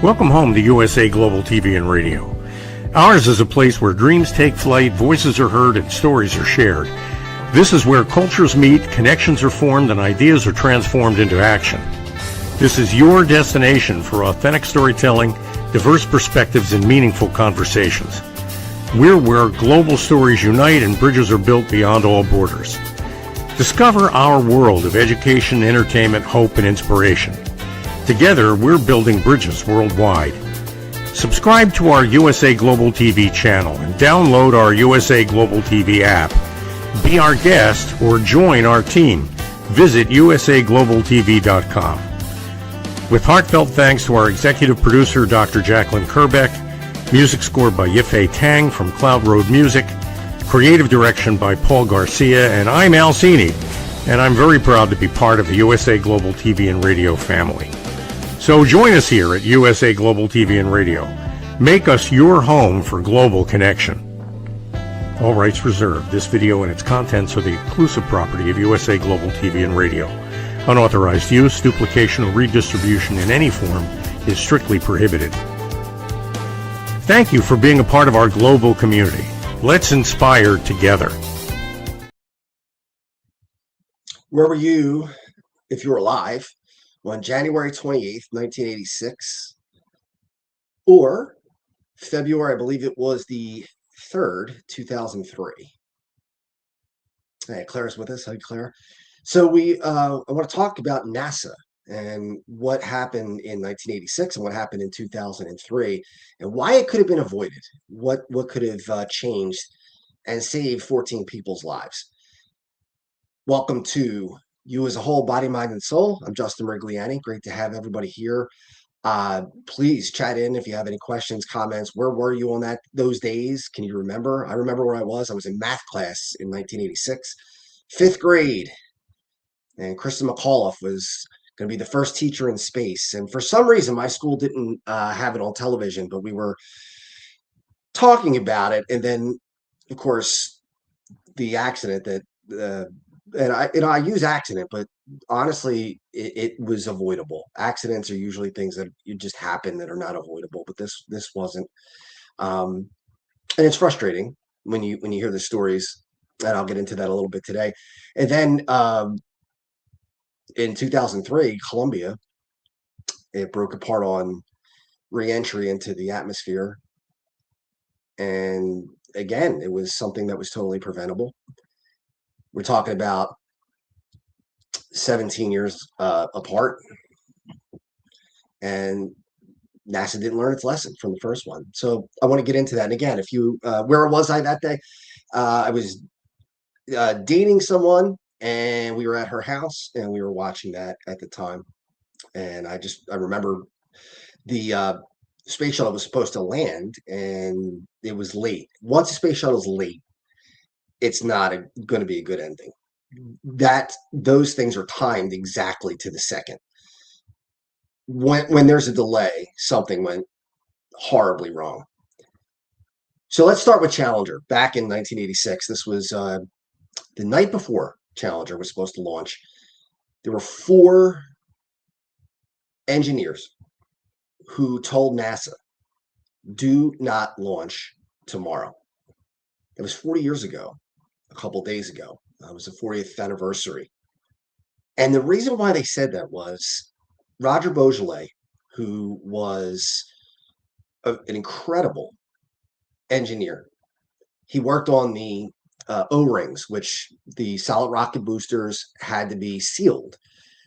Welcome home to USA Global TV and Radio. Ours is a place where dreams take flight, voices are heard, and stories are shared. This is where cultures meet, connections are formed, and ideas are transformed into action. This is your destination for authentic storytelling, diverse perspectives, and meaningful conversations. We're where global stories unite and bridges are built beyond all borders. Discover our world of education, entertainment, hope, and inspiration. Together, we're building bridges worldwide. Subscribe to our USA Global TV channel and download our USA Global TV app. Be our guest or join our team. Visit usaglobaltv.com. With heartfelt thanks to our executive producer, Dr. Jacqueline Kerbeck, music scored by Yifei Tang from Cloud Road Music, creative direction by Paul Garcia, and I'm Al Cini, and I'm very proud to be part of the USA Global TV and Radio family. So join us here at USA Global TV and Radio. Make us your home for global connection. All rights reserved. This video and its contents are the exclusive property of USA Global TV and Radio. Unauthorized use, duplication, or redistribution in any form is strictly prohibited. Thank you for being a part of our global community. Let's inspire together. Where were you if you were alive on January 28th, 1986, or February, I believe it was the 3rd, 2003. Hey, Claire's with us. Hi, Claire. So I want to talk about NASA and what happened in 1986 and what happened in 2003 and why it could have been avoided. What could have changed and saved 14 people's lives. Welcome to You as a Whole, Body, Mind, and Soul. I'm Justin MIRIGLIANI. Great to have everybody here. Please chat in if you have any questions, comments. Where were you on those days? Can you remember? I remember where I was. I was in math class in 1986, 5th grade. And Kristen McAuliffe was going to be the first teacher in space. And for some reason, my school didn't have it on television, but we were talking about it. And then, of course, the accident that and I use accident, but honestly, it was avoidable. Accidents are usually things that you just happen that are not avoidable, but this wasn't. And it's frustrating when you hear the stories, and I'll get into that a little bit today. And then in 2003, Columbia, it broke apart on re-entry into the atmosphere, and again, it was something that was totally preventable. We're talking about 17 years apart, and NASA didn't learn its lesson from the first one. So I want to get into that. And again, if you, where was I that day? I was dating someone, and we were at her house, and we were watching that at the time. And I remember the space shuttle was supposed to land, and it was late. Once the space shuttle is late, it's not going to be a good ending. Those things are timed exactly to the second. When there's a delay, something went horribly wrong. So let's start with Challenger. Back in 1986, this was the night before Challenger was supposed to launch. There were 4 engineers who told NASA, do not launch tomorrow. It was 40 years ago. A couple days ago. It was the 40th anniversary. And the reason why they said that was Roger Beaujolais, who was an incredible engineer. He worked on the O-rings, which the solid rocket boosters had to be sealed.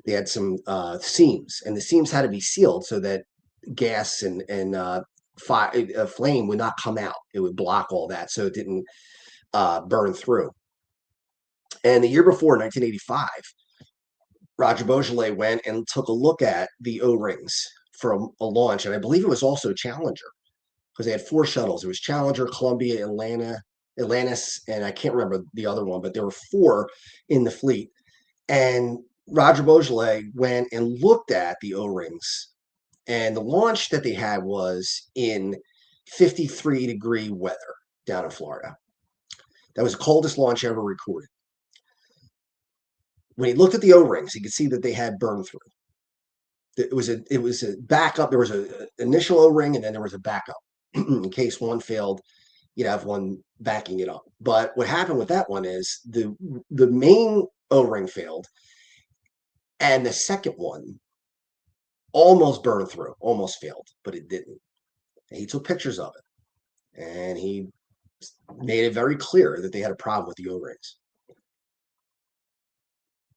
They had some seams, and the seams had to be sealed so that gas and flame would not come out. It would block all that so it didn't burn through. And the year before, 1985, Roger Beaujolais went and took a look at the O-rings for a launch, and I believe it was also Challenger, because they had 4 shuttles. It was Challenger, Columbia, Atlantis, and I can't remember the other one, but there were 4 in the fleet. And Roger Beaujolais went and looked at the O-rings, and the launch that they had was in 53-degree weather down in Florida. That was the coldest launch ever recorded. When he looked at the O-rings, he could see that they had burn through. it was a backup. There was a initial O-ring, and then there was a backup in case one failed. You'd have one backing it up. But what happened with that one is the main O-ring failed, and the second one almost burned through, almost failed, but it didn't. And he took pictures of it, and he made it very clear that they had a problem with the O-rings.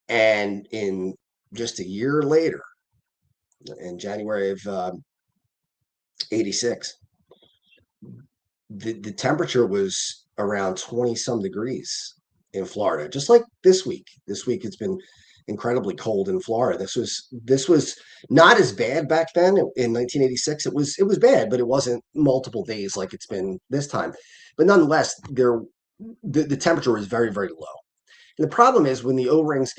And in just a year later, in January of 86, the temperature was around 20 some degrees in Florida, just like this week. This week it's been incredibly cold in Florida. This was not as bad back then in 1986. It was bad, but it wasn't multiple days like it's been this time. But nonetheless, the temperature was very, very low. And the problem is when the O-rings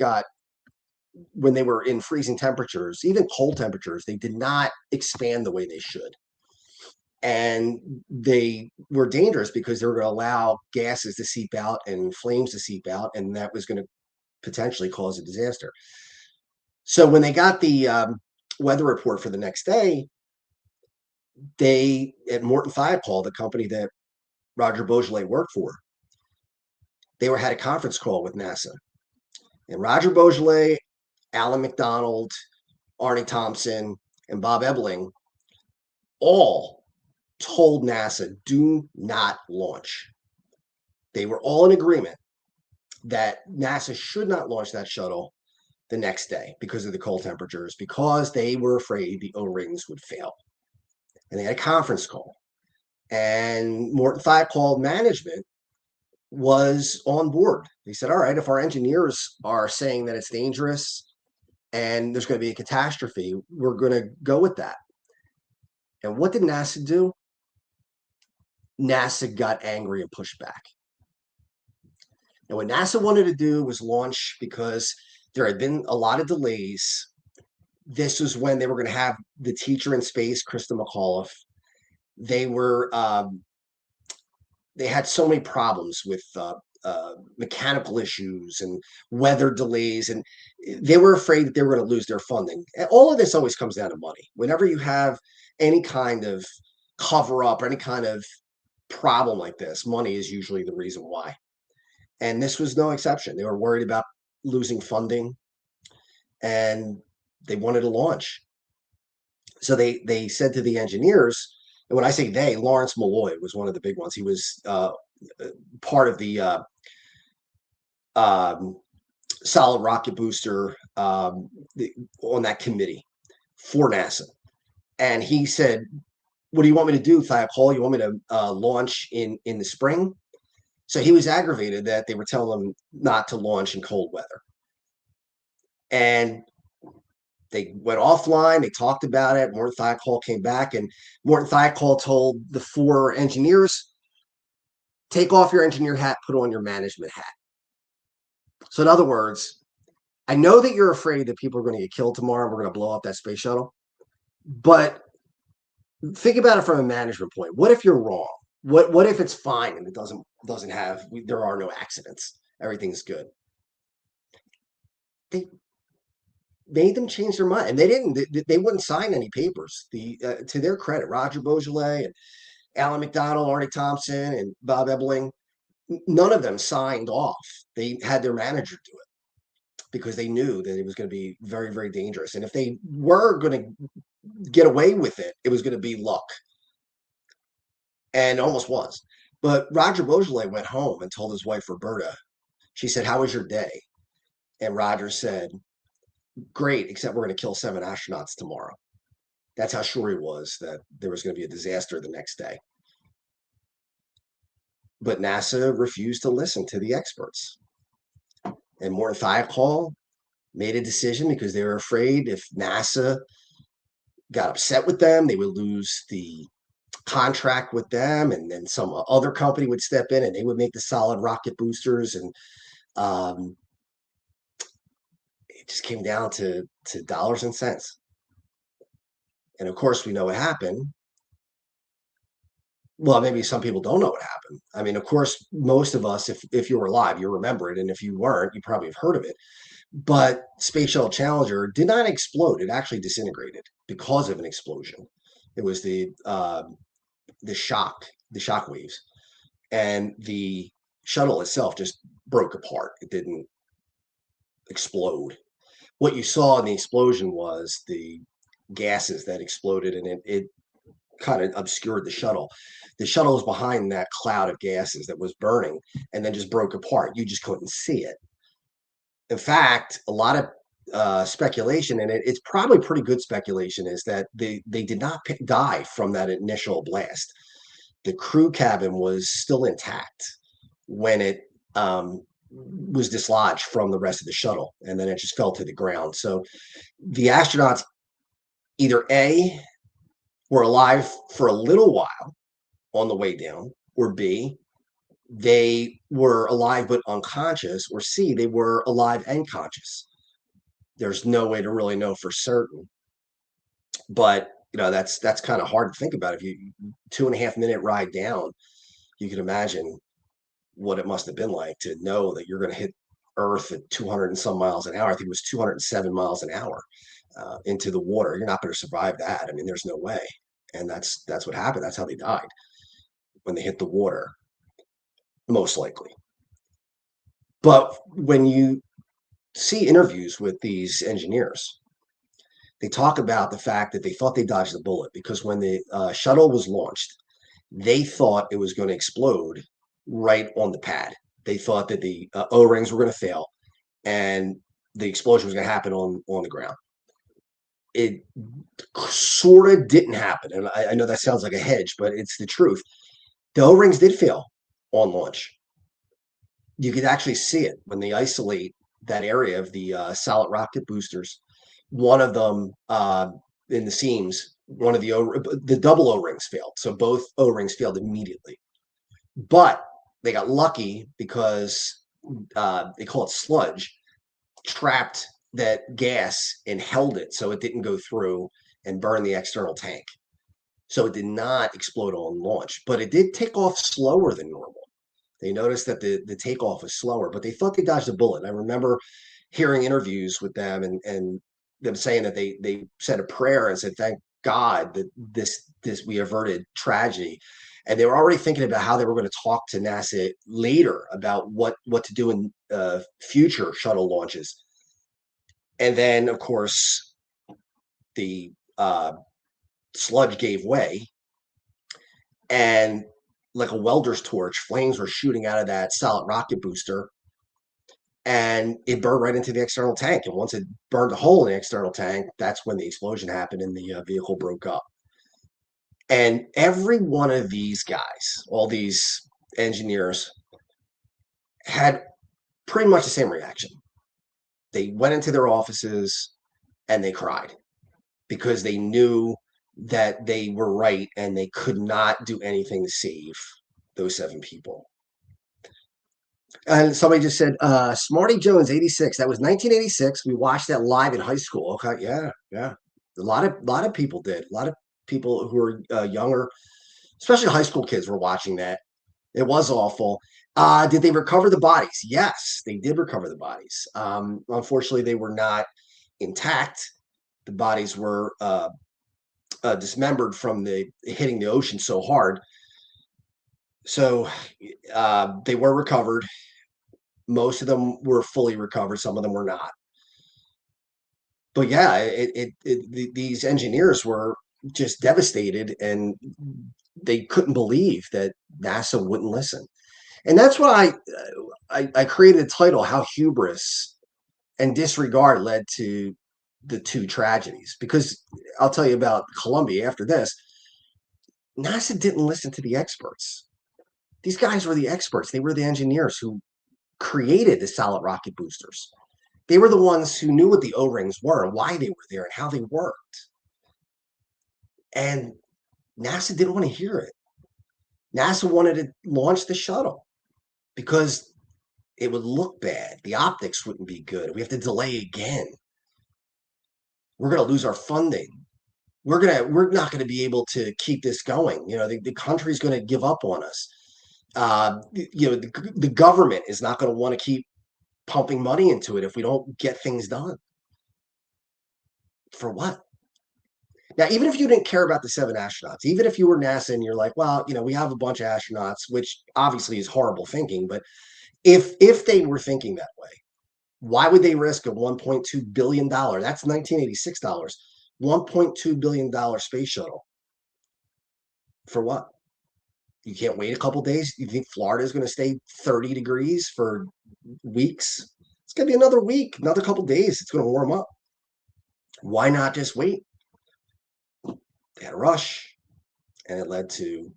when they were in freezing temperatures, even cold temperatures, they did not expand the way they should. And they were dangerous because they were going to allow gases to seep out and flames to seep out, and that was going to potentially cause a disaster. So when they got the weather report for the next day, they, at Morton Thiokol, the company that Roger Beaujolais worked for, they had a conference call with NASA. And Roger Beaujolais, Alan McDonald, Arnie Thompson, and Bob Ebling all told NASA, do not launch. They were all in agreement that NASA should not launch that shuttle the next day because of the cold temperatures, because they were afraid the O-rings would fail. And they had a conference call. And Morton Thiokol management was on board. They said, all right, if our engineers are saying that it's dangerous and there's going to be a catastrophe, we're going to go with that. And what did NASA do? NASA got angry and pushed back. And what NASA wanted to do was launch because there had been a lot of delays. This was when they were going to have the teacher in space, Krista McAuliffe. They had so many problems with mechanical issues and weather delays, and they were afraid that they were going to lose their funding. And all of this always comes down to money. Whenever you have any kind of cover up or any kind of problem like this, money is usually the reason why. And this was no exception. They were worried about losing funding, and they wanted to launch. So they said to the engineers, and when I say they, Lawrence Malloy was one of the big ones. He was part of the solid rocket booster on that committee for NASA. And he said, what do you want me to do, Thiokol? You want me to launch in the spring? So he was aggravated that they were telling him not to launch in cold weather. And they went offline. They talked about it. Morton Thiokol came back, and Morton Thiokol told the 4 engineers, take off your engineer hat, put on your management hat. So in other words, I know that you're afraid that people are going to get killed tomorrow. We're going to blow up that space shuttle. But think about it from a management point. What if you're wrong? What if it's fine and it doesn't have, there are no accidents, everything's good? They made them change their mind, and they wouldn't sign any papers. To their credit, Roger Beaujolais and Alan McDonald, Arnie Thompson, and Bob Ebling, none of them signed off. They had their manager do it because they knew that it was going to be very, very dangerous. And if they were going to get away with it, it was going to be luck. And almost was. But Roger Beaujolais went home and told his wife, Roberta, she said, how was your day? And Roger said, great, except we're going to kill 7 astronauts tomorrow. That's how sure he was that there was going to be a disaster the next day. But NASA refused to listen to the experts. And Morton Thiokol made a decision because they were afraid if NASA got upset with them, they would lose the contract with them, and then some other company would step in and they would make the solid rocket boosters. And it just came down to dollars and cents. And of course, we know what happened. Well, maybe some people don't know what happened. I mean, of course, most of us, if you were alive, you remember it. And if you weren't, you probably have heard of it. But Space Shuttle Challenger did not explode. It actually disintegrated because of an explosion. It was the shock waves, and the shuttle itself just broke apart. It didn't explode. What you saw in the explosion was the gases that exploded, and it kind of obscured the shuttle. The shuttle was behind that cloud of gases that was burning and then just broke apart. You just couldn't see it. In fact, a lot of speculation, and it's probably pretty good speculation, is that they did not die from that initial blast. The crew cabin was still intact when it was dislodged from the rest of the shuttle, and then it just fell to the ground. So the astronauts either A, were alive for a little while on the way down, or B, they were alive but unconscious, or C, they were alive and conscious. There's no way to really know for certain. But that's kind of hard to think about. If you 2.5 minute ride down, you can imagine what it must have been like to know that you're going to hit Earth at 200 and some miles an hour. I think it was 207 miles an hour into the water. You're not going to survive that. I mean, there's no way. And that's what happened. That's how they died, when they hit the water, most likely. But when you see interviews with these engineers, they talk about the fact that they thought they dodged the bullet, because when the shuttle was launched, they thought it was going to explode right on the pad. They thought that the O-rings were going to fail and the explosion was going to happen on the ground. It sort of didn't happen. And I know that sounds like a hedge, but it's the truth. The O-rings did fail on launch. You could actually see it when they isolate that area of the solid rocket boosters. One of them in the seams, one of the double O-rings failed. So both O-rings failed immediately. But they got lucky because they call it sludge, trapped that gas and held it so it didn't go through and burn the external tank. So it did not explode on launch, but it did take off slower than normal. They noticed that the takeoff was slower, but they thought they dodged a bullet. And I remember hearing interviews with them and them saying that they said a prayer and said, thank God that this we averted tragedy. And they were already thinking about how they were going to talk to NASA later about what to do in future shuttle launches. And then, of course, the sludge gave way, and like a welder's torch, flames were shooting out of that solid rocket booster, and it burned right into the external tank. And once it burned a hole in the external tank, that's when the explosion happened and the vehicle broke up. And every one of these guys, all these engineers, had pretty much the same reaction. They went into their offices and they cried, because they knew that they were right and they could not do anything to save those 7 people. And somebody just said, Smarty Jones, 86. That was 1986. We watched that live in high school. Okay, yeah. A lot of people did. A lot of people who were younger, especially high school kids, were watching that. It was awful. Did they recover the bodies? Yes, they did recover the bodies. Unfortunately, they were not intact. The bodies were dismembered from the hitting the ocean so hard. So they were recovered. Most of them were fully recovered. Some of them were not. But yeah, these engineers were just devastated, and they couldn't believe that NASA wouldn't listen. And that's why I created a title, How Hubris and Disregard Led to the 2 Tragedies. Because I'll tell you about Columbia after this. NASA didn't listen to the experts. These guys were the experts. They were the engineers who created the solid rocket boosters. They were the ones who knew what the O-rings were and why they were there and how they worked. And NASA didn't want to hear it. NASA wanted to launch the shuttle because it would look bad. The optics wouldn't be good. We have to delay again. We're going to lose our funding. We're not going to be able to keep this going. The country's going to give up on us. The government is not going to want to keep pumping money into it if we don't get things done? For what? Now, even if you didn't care about the 7 astronauts, even if you were NASA and you're like, well, we have a bunch of astronauts, which obviously is horrible thinking, but if they were thinking that way, why would they risk a $1.2 billion, that's 1986 dollars, $1.2 billion space shuttle? For what? You can't wait a couple days? You think Florida is going to stay 30 degrees for weeks? It's going to be another week, another couple days. It's going to warm up. Why not just wait? They had a rush, and it led to,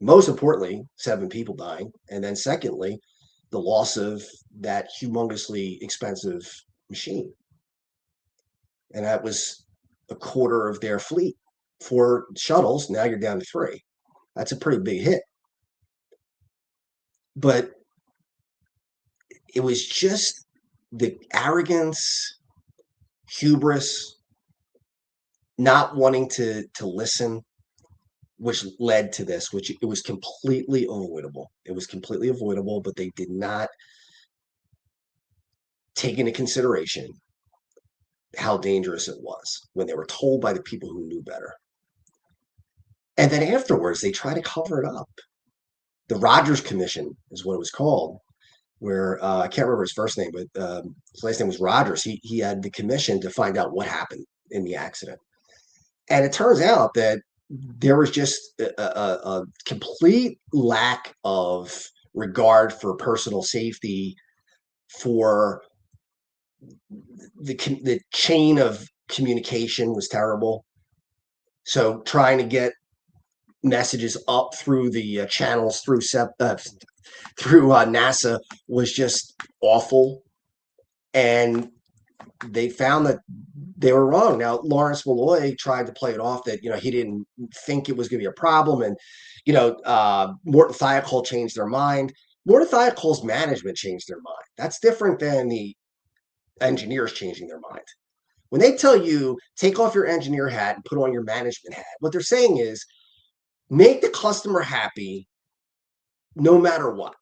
most importantly, 7 people dying. And then secondly, the loss of that humongously expensive machine. And that was a quarter of their fleet. 4 shuttles, now you're down to 3. That's a pretty big hit. But it was just the arrogance, hubris, not wanting to listen, which led to this, which it was completely avoidable. It was completely avoidable, but they did not take into consideration how dangerous it was when they were told by the people who knew better. And then afterwards, they try to cover it up. The Rogers Commission is what it was called, where I can't remember his first name, but his last name was Rogers. He had the commission to find out what happened in the accident. And it turns out that there was just a complete lack of regard for personal safety, for the chain of communication was terrible. So trying to get messages up through the channels through NASA was just awful, and they found that they were wrong. Now, Lawrence Malloy tried to play it off that he didn't think it was going to be a problem, and Morton Thiokol changed their mind. Morton Thiokol's management changed their mind. That's different than the engineers changing their mind. When they tell you take off your engineer hat and put on your management hat, what they're saying is make the customer happy no matter what.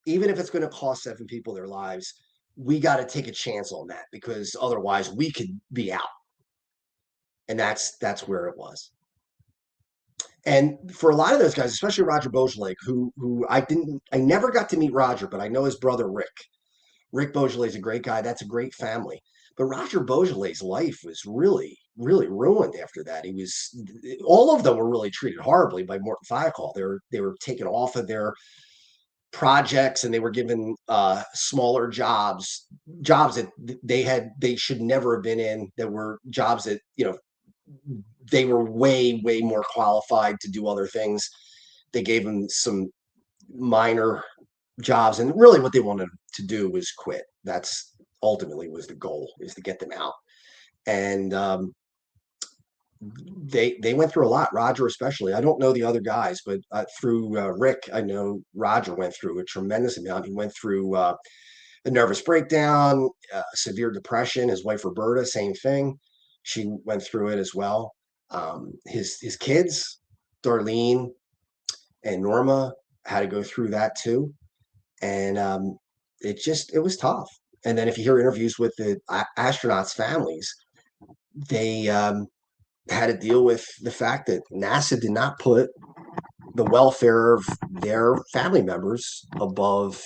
Even if it's going to cost 7 people their lives, we got to take a chance on that, because otherwise we could be out. And that's where it was. And for a lot of those guys, especially Roger Beaujolais, who I never got to meet Roger, but I know his brother Rick. Rick Beaujolais is a great guy. That's a great family. But Roger Beaujolais' life was really, really ruined after that. All of them were really treated horribly by Morton Thiokol. They were taken off of their projects, and they were given smaller jobs that they should never have been in. That were jobs that they were way, way more qualified to do other things. They gave them some minor jobs, and really what they wanted to do was quit. That's ultimately was the goal, is to get them out. And they went through a lot, Roger especially. I don't know the other guys, but through Rick, I know Roger went through a tremendous amount. He went through a nervous breakdown, severe depression. His wife Roberta, same thing. She went through it as well. His kids, Darlene and Norma, had to go through that too. And it was tough. And then if you hear interviews with the astronauts' families, they had to deal with the fact that NASA did not put the welfare of their family members above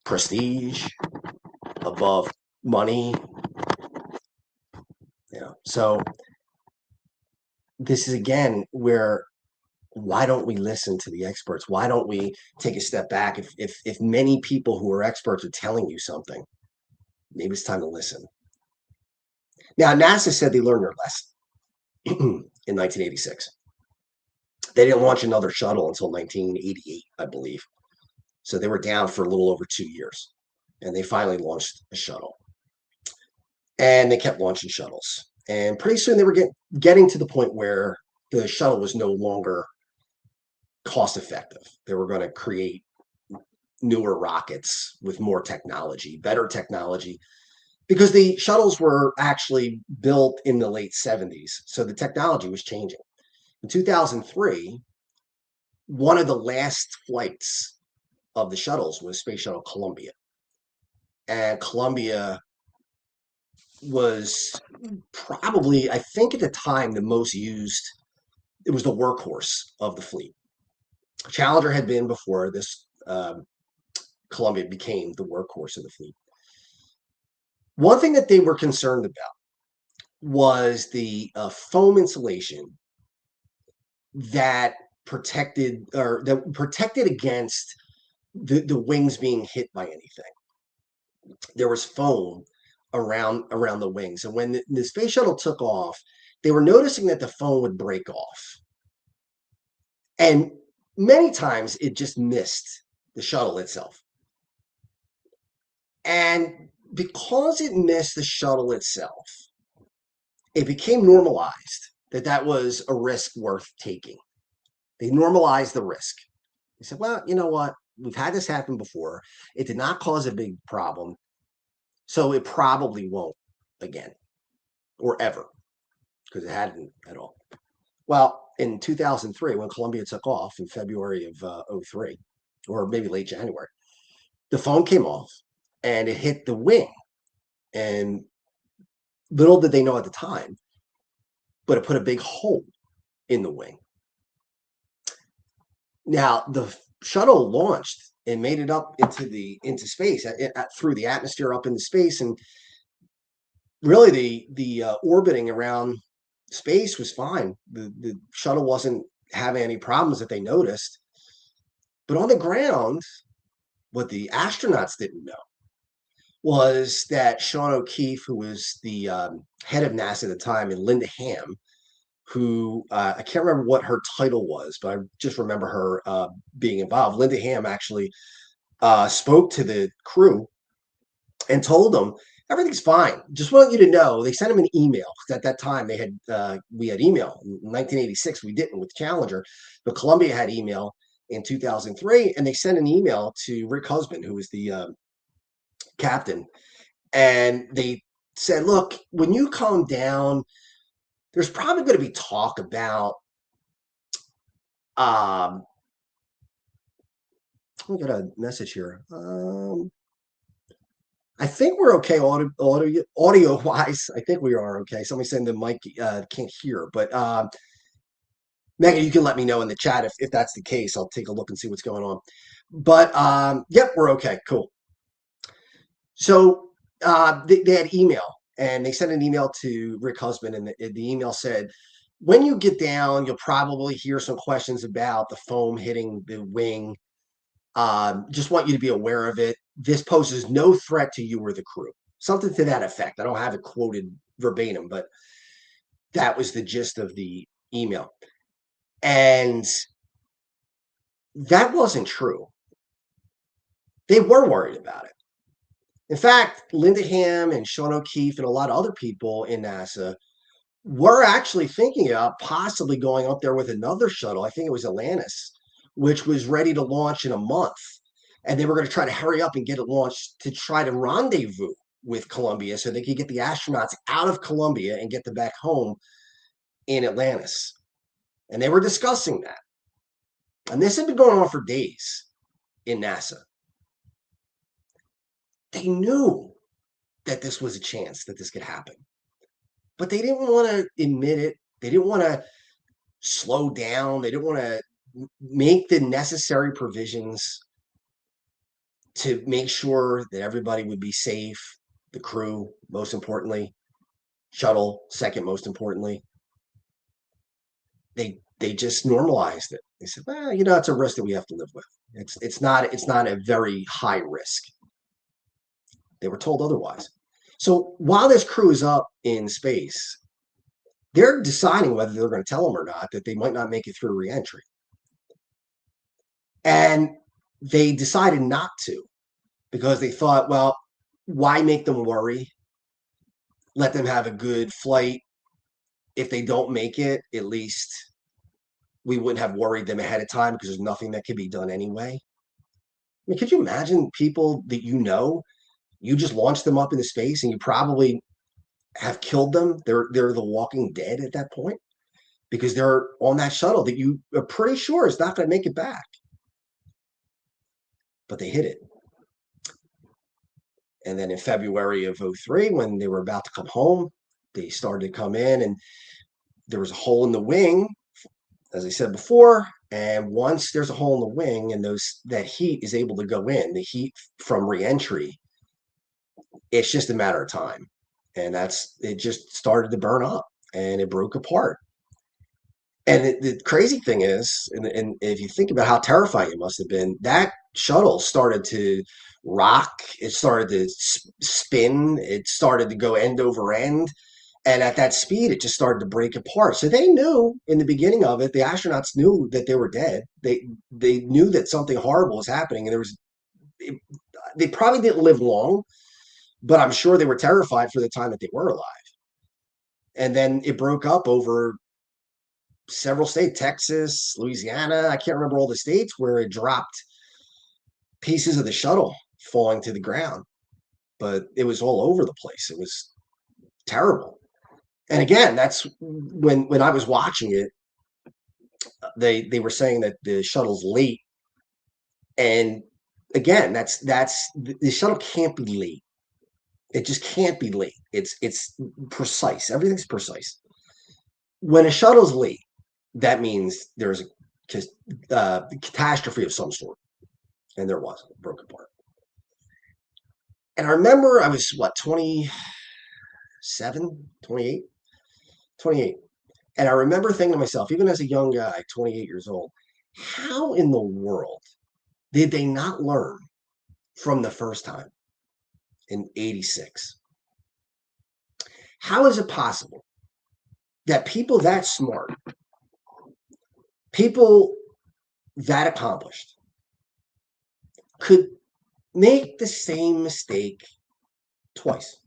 prestige, above money. So this is again where, why don't we listen to the experts? Why don't we take a step back? If many people who are experts are telling you something, maybe it's time to listen. Now, NASA said they learned their lesson in 1986. They didn't launch another shuttle until 1988, I believe. So they were down for a little over 2 years, and they finally launched a shuttle. And they kept launching shuttles. And pretty soon they were getting to the point where the shuttle was no longer cost effective. They were going to create newer rockets with more technology, better technology, because the shuttles were actually built in the late 70s. So the technology was changing. In 2003, one of the last flights of the shuttles was Space Shuttle Columbia. and Columbia was probably, I think at the time, the most used. It was the workhorse of the fleet. Challenger had been before this. Columbia became the workhorse of the fleet. One thing that they were concerned about was the foam insulation that protected against the wings being hit by anything. There was foam around the wings, and when the space shuttle took off, they were noticing that the foam would break off, and many times it just missed the shuttle itself. And because it missed the shuttle itself, it became normalized that was a risk worth taking. They normalized the risk. They said, well, you know what? We've had this happen before. It did not cause a big problem, so it probably won't again or ever, because it hadn't at all. Well, in 2003, when Columbia took off in February of 2003, or maybe late January, the foam came off and it hit the wing. And little did they know at the time, but it put a big hole in the wing. Now, the shuttle launched and made it up into space through the atmosphere up into space, and really the orbiting around space was fine. The shuttle wasn't having any problems that they noticed. But on the ground, what the astronauts didn't know was that Sean O'Keefe, who was the head of NASA at the time, and Linda Ham, who I can't remember what her title was, but I just remember her being involved. Linda Ham actually spoke to the crew and told them everything's fine. Just want you to know, they sent him an email. At that time, they had we had email. In 1986, we didn't with Challenger, but Columbia had email in 2003, and they sent an email to Rick Husband, who was the captain, and they said, look, when you come down, there's probably going to be talk about we got a message here. I think we're okay audio wise. I think we are okay. Somebody saying the mic can't hear, but Megan, you can let me know in the chat if that's the case. I'll take a look and see what's going on. But yep, we're okay. Cool. So they had email, and they sent an email to Rick Husband, and the email said, when you get down, you'll probably hear some questions about the foam hitting the wing. Just want you to be aware of it. This poses no threat to you or the crew. Something to that effect. I don't have it quoted verbatim, but that was the gist of the email. And that wasn't true. They were worried about it. In fact, Linda Ham and Sean O'Keefe and a lot of other people in NASA were actually thinking about possibly going up there with another shuttle. I think it was Atlantis, which was ready to launch in a month. And they were going to try to hurry up and get it launched to try to rendezvous with Columbia so they could get the astronauts out of Columbia and get them back home in Atlantis. And they were discussing that. And this had been going on for days in NASA. They knew that this was a chance that this could happen, but they didn't want to admit it. They didn't want to slow down. They didn't want to make the necessary provisions to make sure that everybody would be safe. The crew, most importantly, shuttle, second most importantly. They just normalized it. They said, well, it's a risk that we have to live with. It's not a very high risk. They were told otherwise. So while this crew is up in space, they're deciding whether they're going to tell them or not that they might not make it through reentry. And they decided not to, because they thought, well, why make them worry? Let them have a good flight. If they don't make it, at least we wouldn't have worried them ahead of time, because there's nothing that could be done anyway. I mean, could you imagine people that you just launched them up into space and you probably have killed them? They're the walking dead at that point, because they're on that shuttle that you are pretty sure is not going to make it back. But they hit it. And then in February of '03, when they were about to come home, they started to come in, and there was a hole in the wing, as I said before. And once there's a hole in the wing and that heat is able to go in, the heat from reentry, it's just a matter of time. And it just started to burn up and it broke apart. And the crazy thing is, and if you think about how terrifying it must have been, that shuttle started to rock, it started to spin, it started to go end over end. And at that speed, it just started to break apart. So they knew in the beginning of it, the astronauts knew that they were dead. They knew that something horrible was happening, and they probably didn't live long, but I'm sure they were terrified for the time that they were alive. And then it broke up over several states, Texas, Louisiana. I can't remember all the states where it dropped pieces of the shuttle falling to the ground, but it was all over the place. It was terrible. And again, that's when I was watching it, they were saying that the shuttle's late. And again, that's the shuttle can't be late. It just can't be late. It's precise. Everything's precise. When a shuttle's late, that means there's a catastrophe of some sort. And there was. It broke apart. And I remember I was, 27, 28? 28. And I remember thinking to myself, even as a young guy, 28 years old, how in the world did they not learn from the first time in '86? How is it possible that people that smart, people that accomplished, could make the same mistake twice?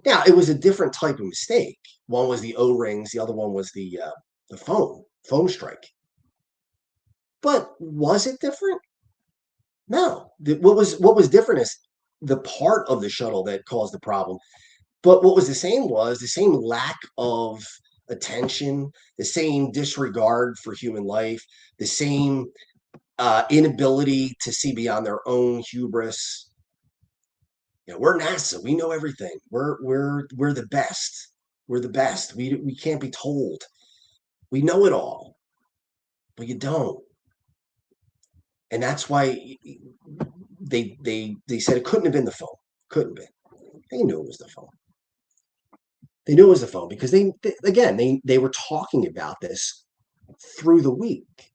Now, it was a different type of mistake. One was the O-rings, the other one was the foam strike. But was it different? No. What was different is the part of the shuttle that caused the problem. But what was the same lack of attention, the same disregard for human life, the same inability to see beyond their own hubris. We're NASA. We know everything. We're the best. We're the best. We can't be told. We know it all, but you don't. And that's why they said it couldn't have been the phone. Couldn't have been. They knew it was the phone. They knew it was the phone because they were talking about this through the week.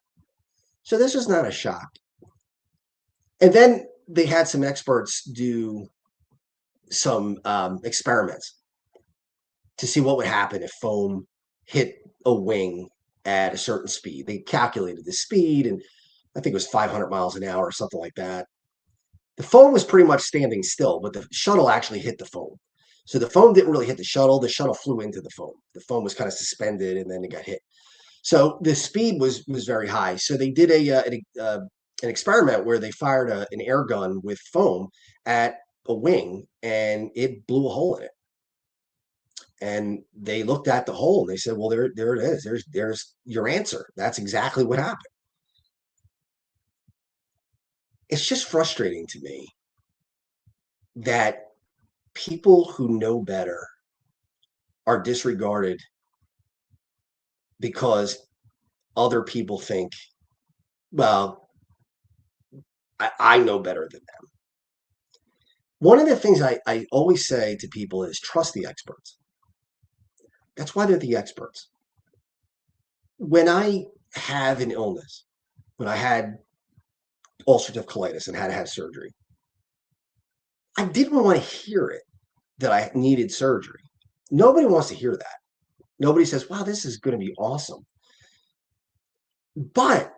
So this was not a shock. And then they had some experts do some experiments to see what would happen if foam hit a wing at a certain speed. They calculated the speed, and I think it was 500 miles an hour or something like that. The foam was pretty much standing still, but the shuttle actually hit the foam. So the foam didn't really hit the shuttle. The shuttle flew into the foam. The foam was kind of suspended, and then it got hit. So the speed was very high. So they did an experiment where they fired an air gun with foam at a wing, and it blew a hole in it. And they looked at the hole and they said, well, there it is. There's your answer. That's exactly what happened. It's just frustrating to me that people who know better are disregarded because other people think, well, I know better than them. One of the things I always say to people is trust the experts. That's why they're the experts. When I have an illness, when I had ulcerative colitis and had to have surgery, I didn't want to hear it that I needed surgery. Nobody wants to hear that. Nobody says, wow, this is going to be awesome. But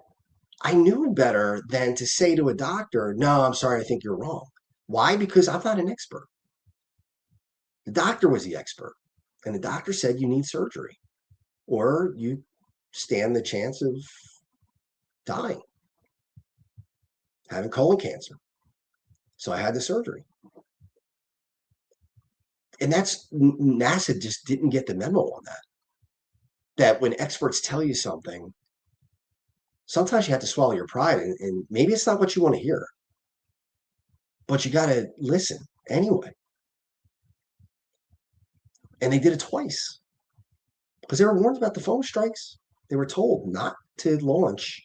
I knew better than to say to a doctor, no, I'm sorry, I think you're wrong. Why? Because I'm not an expert. The doctor was the expert. And the doctor said you need surgery or you stand the chance of dying, having colon cancer. So I had the surgery. And NASA just didn't get the memo on that. That when experts tell you something, sometimes you have to swallow your pride, and maybe it's not what you want to hear, but you got to listen anyway. And they did it twice because they were warned about the phone strikes. They were told not to launch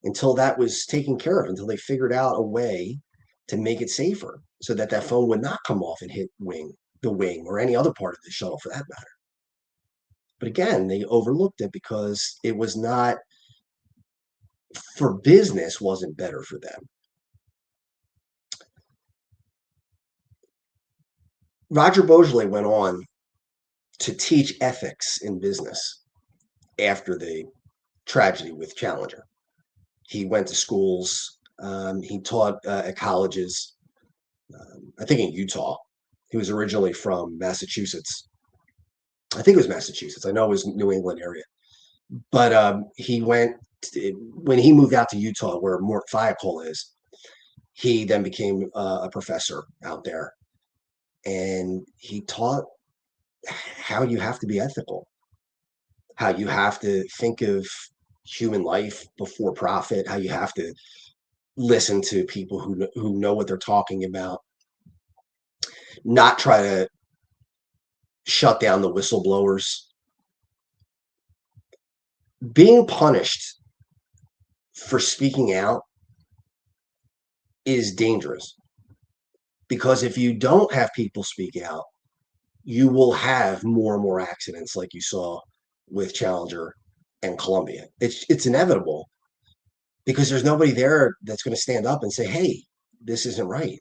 until that was taken care of, until they figured out a way to make it safer so that that phone would not come off and hit the wing, or any other part of the shuttle for that matter. But again, they overlooked it because it was not for business, wasn't better for them. Roger Boisjoly went on to teach ethics in business after the tragedy with Challenger. He went to schools. He taught at colleges, I think in Utah. He was originally from Massachusetts. I think it was Massachusetts. I know it was New England area. But he went, when he moved out to Utah, where Mort Thiokol is, he then became a professor out there. And he taught how you have to be ethical, how you have to think of human life before profit, how you have to listen to people who know what they're talking about, not try to shut down the whistleblowers. Being punished for speaking out is dangerous, because if you don't have people speak out, you will have more and more accidents like you saw with Challenger and Columbia. It's inevitable, because there's nobody there that's going to stand up and say, hey, this isn't right.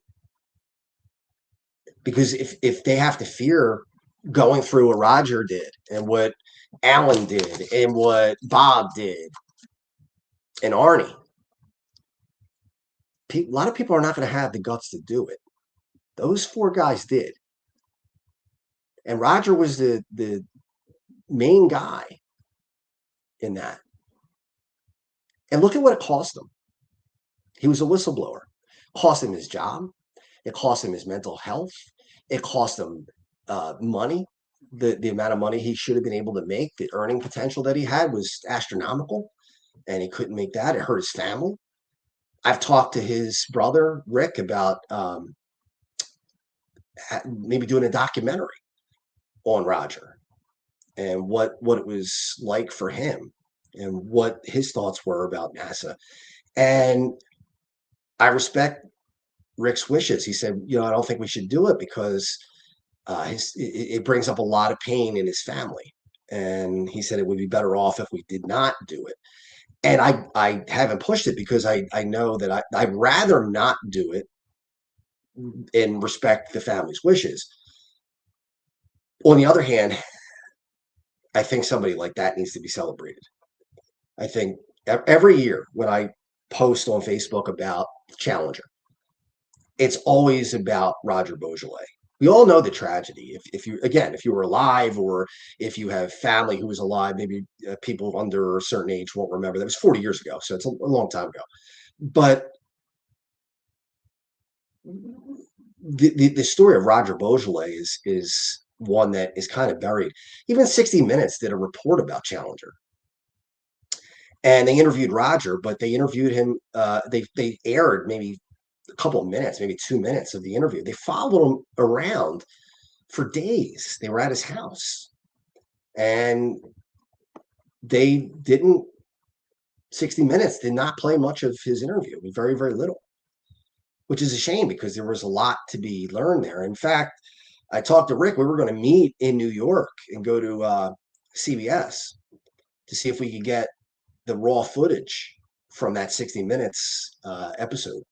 Because if they have to fear going through what Roger did and what Alan did and what Bob did and Arnie, a lot of people are not going to have the guts to do it. Those four guys did. And Roger was the main guy in that. And look at what it cost him. He was a whistleblower. It cost him his job. It cost him his mental health. It cost him money. The amount of money he should have been able to make, the earning potential that he had was astronomical, and he couldn't make that. It hurt his family. I've talked to his brother, Rick, about maybe doing a documentary on Roger and what it was like for him and what his thoughts were about NASA. And I respect Rick's wishes. He said, I don't think we should do it because it brings up a lot of pain in his family. And he said it would be better off if we did not do it. And I haven't pushed it because I know that I'd rather not do it and respect the family's wishes. On the other hand, I think somebody like that needs to be celebrated. I think every year when I post on Facebook about Challenger, it's always about Roger Boisjoly. We all know the tragedy. If you were alive, or if you have family who was alive, maybe people under a certain age won't remember. That was 40 years ago, so it's a long time ago. But the story of Roger Boisjoly is one that is kind of buried. Even 60 Minutes did a report about Challenger, and they interviewed Roger, but they interviewed him. They aired maybe a couple of minutes, maybe 2 minutes of the interview. They followed him around for days. They were at his house, and 60 Minutes did not play much of his interview, very, very little, which is a shame because there was a lot to be learned there. In fact, I talked to Rick. We were going to meet in New York and go to CBS to see if we could get the raw footage from that 60 Minutes episode.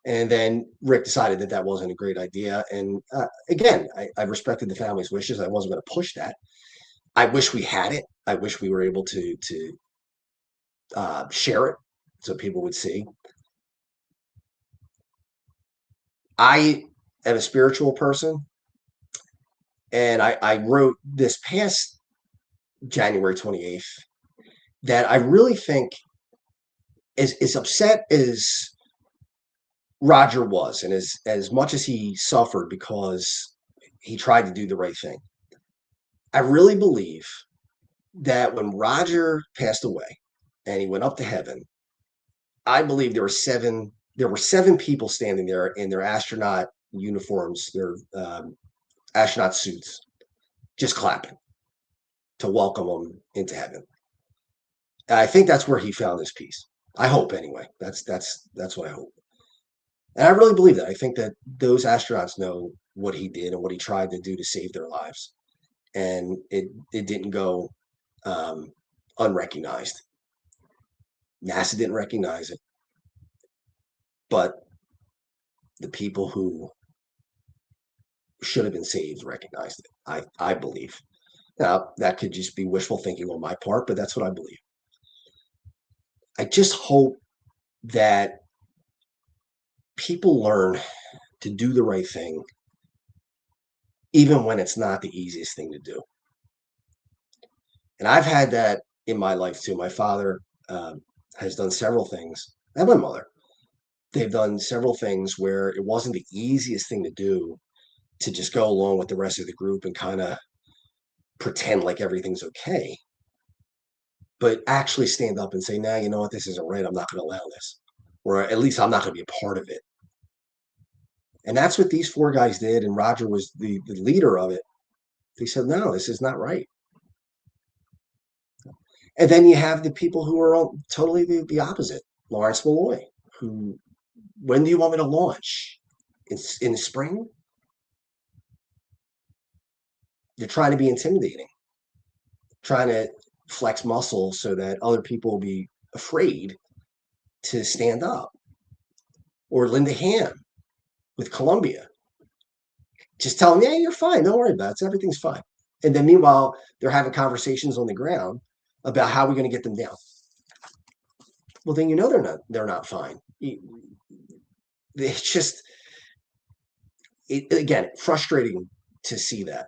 And then Rick decided that wasn't a great idea. And again, I respected the family's wishes. I wasn't going to push that. I wish we had it. I wish we were able to share it so people would see. I am a spiritual person. And I wrote this past January 28th that I really think, as upset as Roger was, and as much as he suffered because he tried to do the right thing, I really believe that when Roger passed away and he went up to heaven, I believe there were seven people standing there in their astronaut uniforms, their astronaut suits, just clapping to welcome them into heaven. And I think that's where he found his peace. I hope, anyway. That's what I hope. And I really believe that. I think that those astronauts know what he did and what he tried to do to save their lives, and it didn't go unrecognized. NASA didn't recognize it, but the people who should have been saved recognized it. I believe. Now, that could just be wishful thinking on my part, but that's what I believe. I just hope that people learn to do the right thing, even when it's not the easiest thing to do. And I've had that in my life too. My father has done several things, and my mother. They've done several things where it wasn't the easiest thing to do to just go along with the rest of the group and kind of pretend like everything's okay, but actually stand up and say, nah, you know what, this isn't right. I'm not going to allow this, or at least I'm not going to be a part of it. And that's what these four guys did. And Roger was the leader of it. They said, no, this is not right. And then you have the people who are all totally the opposite. Lawrence Malloy, who, when do you want me to launch? In the spring? You're trying to be intimidating, trying to flex muscle so that other people will be afraid to stand up. Or Linda Ham with Columbia. Just tell them, yeah, you're fine. Don't worry about it. Everything's fine. And then meanwhile, they're having conversations on the ground about how we're going to get them down. Well, then you know they're not fine. It's just, again, frustrating to see that.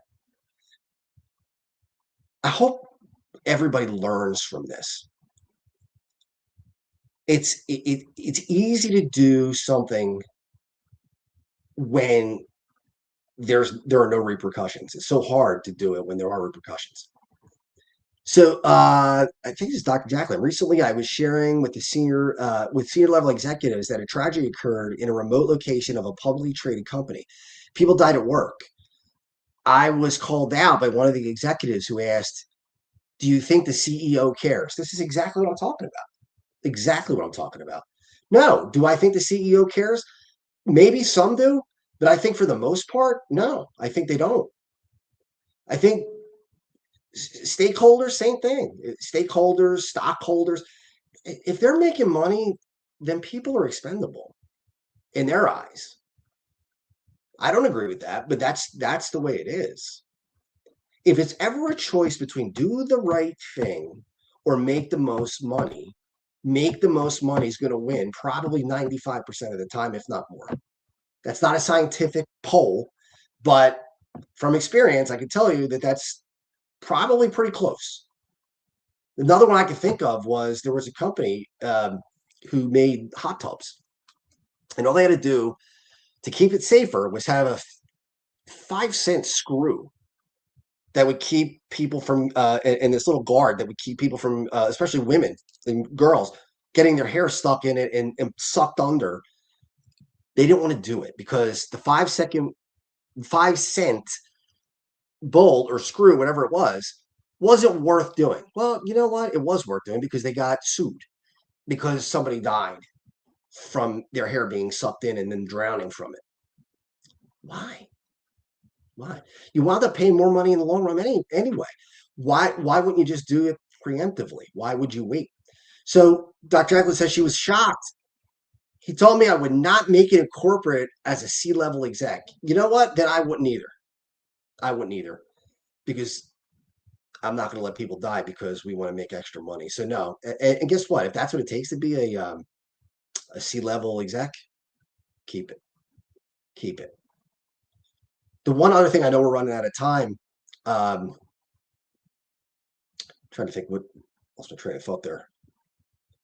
I hope everybody learns from this. It's easy to do something when there are no repercussions. It's so hard to do it when there are repercussions. So I think it's Dr. Jacqueline. Recently, I was sharing with senior level executives that a tragedy occurred in a remote location of a publicly traded company. People died at work. I was called out by one of the executives who asked, "Do you think the CEO cares?" This is exactly what I'm talking about. Exactly what I'm talking about. No. Do I think the CEO cares? Maybe some do, but I think for the most part, no. I think they don't. I think stakeholders, same thing. Stakeholders, stockholders, if they're making money, then people are expendable in their eyes. I don't agree with that, but that's the way it is. If it's ever a choice between do the right thing or make the most money is going to win probably 95% of the time, if not more. That's not a scientific poll, but from experience, I can tell you that that's probably pretty close. Another one I could think of was there was a company who made hot tubs, and all they had to do to keep it safer was have a 5-cent screw that would keep people from, and this little guard that would keep people from, especially women and girls, getting their hair stuck in it and sucked under. They didn't want to do it because the 5-cent bolt or screw, whatever it was, wasn't worth doing. Well, you know what? It was worth doing because they got sued because somebody died from their hair being sucked in and then drowning from it. Why? You wound up paying more money in the long run anyway. Why wouldn't you just do it preemptively? Why would you wait? So Dr. Eklund says she was shocked. He told me I would not make it in corporate as a C-level exec. You know what? Then I wouldn't either. Because I'm not going to let people die because we want to make extra money. So no. And guess what? If that's what it takes to be a C-level exec, keep it. The one other thing, I know we're running out of time. Trying to think what lost my train of thought there.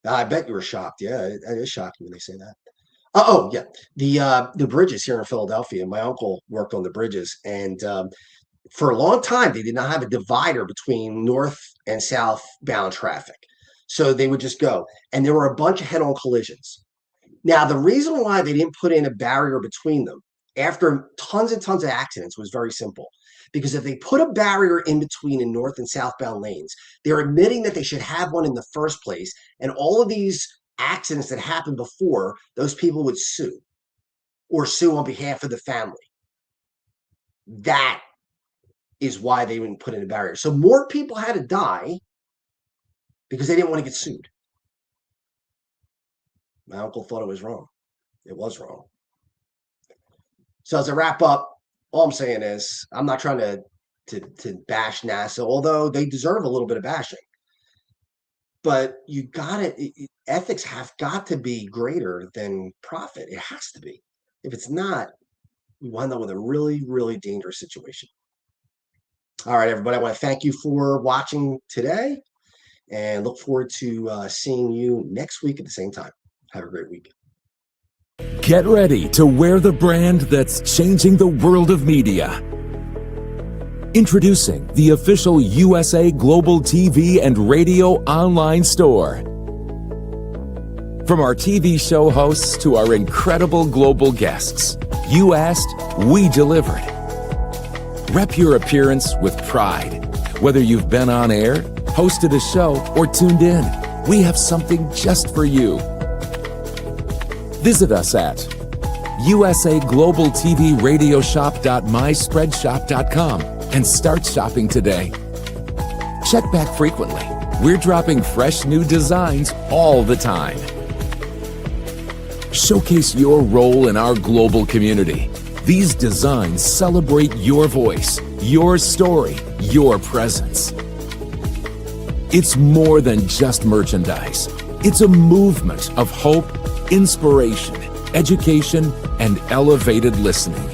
I bet you were shocked. Yeah, it is shocking when they say that. Oh yeah, the bridges here in Philadelphia. My uncle worked on the bridges, and for a long time they did not have a divider between north and southbound traffic, so they would just go, and there were a bunch of head-on collisions. Now, the reason why they didn't put in a barrier between them after tons and tons of accidents was very simple. Because if they put a barrier in between in north and southbound lanes, they're admitting that they should have one in the first place. And all of these accidents that happened before, those people would sue or sue on behalf of the family. That is why they wouldn't put in a barrier. So more people had to die because they didn't want to get sued. My uncle thought it was wrong. It was wrong. So as I wrap up, all I'm saying is I'm not trying to bash NASA, although they deserve a little bit of bashing. But you got it. Ethics have got to be greater than profit. It has to be. If it's not, we wind up with a really, really dangerous situation. All right, everybody. I want to thank you for watching today and look forward to seeing you next week at the same time. Have a great week. Get ready to wear the brand that's changing the world of media. Introducing the official USA Global TV and Radio online store. From our TV show hosts to our incredible global guests, you asked, we delivered. Rep your appearance with pride. Whether you've been on air, hosted a show, or tuned in, we have something just for you. Visit us at usaglobaltvradioshoп.myspreadshop.com and start shopping today. Check back frequently. We're dropping fresh new designs all the time. Showcase your role in our global community. These designs celebrate your voice, your story, your presence. It's more than just merchandise. It's a movement of hope, inspiration, education, and elevated listening.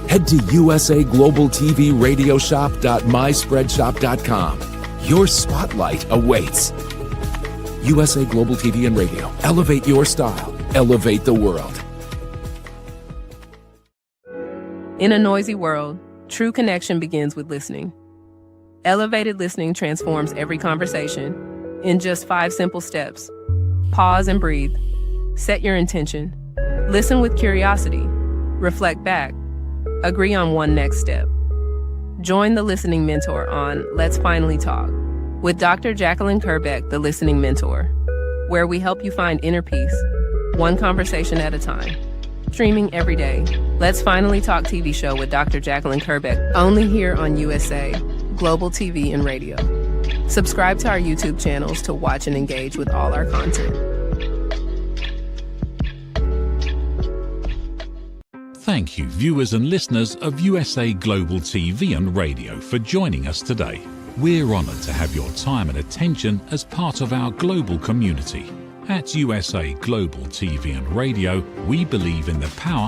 Head to usaglobaltvradioshoп.myspreadshop.com. Your spotlight awaits. USA Global TV and Radio. Elevate your style. Elevate the world. In a noisy world, true connection begins with listening. Elevated listening transforms every conversation in just 5 simple steps. Pause and breathe. Set your intention. Listen with curiosity. Reflect back. Agree on one next step. Join the Listening Mentor on Let's Finally Talk with Dr. Jacqueline Kerbeck, the Listening Mentor, where we help you find inner peace, one conversation at a time. Streaming every day. Let's Finally Talk TV show with Dr. Jacqueline Kerbeck, only here on USA Global TV and Radio. Subscribe to our YouTube channels to watch and engage with all our content. Thank you, viewers and listeners of USA Global TV and Radio, for joining us today. We're honoured to have your time and attention as part of our global community. At USA Global TV and Radio, we believe in the power